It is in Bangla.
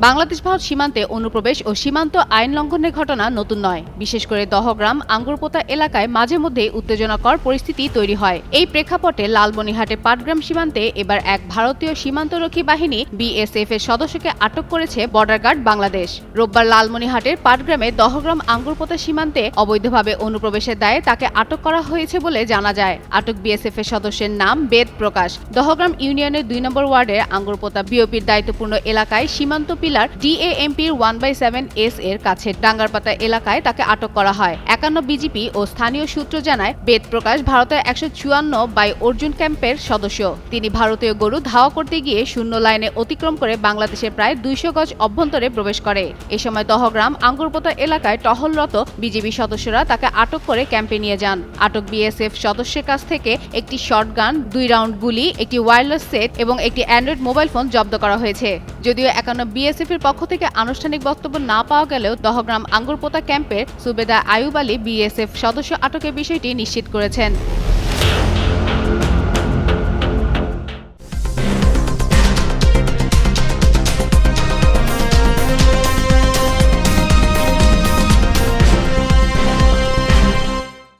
বাংলাদেশ ভারত সীমান্তে অনুপ্রবেশ ও সীমান্ত আইন লঙ্ঘনের ঘটনা নতুন নয়। বিশেষ করে দহগ্রাম আঙ্গুরপোতা এলাকায় মাঝে মধ্যেই উত্তেজনাকর পরিস্থিতি তৈরি হয়। এই প্রেক্ষাপটে লালমনিরহাটে পাটগ্রাম সীমান্তে এবার এক ভারতীয় সীমান্তরক্ষী বাহিনী বিএসএফ এর সদস্যকে আটক করেছে বর্ডার গার্ড বাংলাদেশ। রোববার লালমনিরহাটের পাটগ্রামে দহগ্রাম আঙ্গুরপোতা সীমান্তে অবৈধভাবে অনুপ্রবেশের দায়ে তাকে আটক করা হয়েছে বলে জানা যায়। আটক বিএসএফ এর সদস্যের নাম বেদ প্রকাশ। দহগ্রাম ইউনিয়নের ২ নম্বর ওয়ার্ডের আঙ্গুরপোতা বিওপির দায়িত্বপূর্ণ এলাকায় সীমান্ত পিলার ডিএএমপির 1/7 এর কাছে ডাঙ্গারপাতা এলাকায় তাকে আটক করা হয়। ৫১ বিজিপি ও স্থানীয় সূত্র জানায়, বেদ প্রকাশ ভারতের ১৫৪ বাই অর্জুন ক্যাম্পের সদস্য। তিনি ভারতীয় গরু ধাওয়া করতে গিয়ে শূন্য লাইনে অতিক্রম করে বাংলাদেশের প্রায় ২০০ গজ অভ্যন্তরে প্রবেশ করে। এ সময় দহগ্রাম আঙ্গুরপোতা এলাকায় টহলরত বিজিবি সদস্যরা তাকে আটক করে ক্যাম্পে নিয়ে যান। আটক বিএসএফ সদস্যের কাছ থেকে একটি শটগান, ২ রাউন্ড গুলি, একটি ওয়্যারলেস সেট এবং একটি অ্যান্ড্রয়েড মোবাইল ফোন জব্দ করা হয়েছে। যদিও ৫১ বিএসএফ এর পক্ষ থেকে আনুষ্ঠানিক বক্তব্য না পাওয়া গেলেও দহগ্রাম আঙ্গুরপোতা ক্যাম্পের সুবেদার আয়ুব আলী বিএসএফ সদস্য আটকের বিষয়টি নিশ্চিত করেছেন।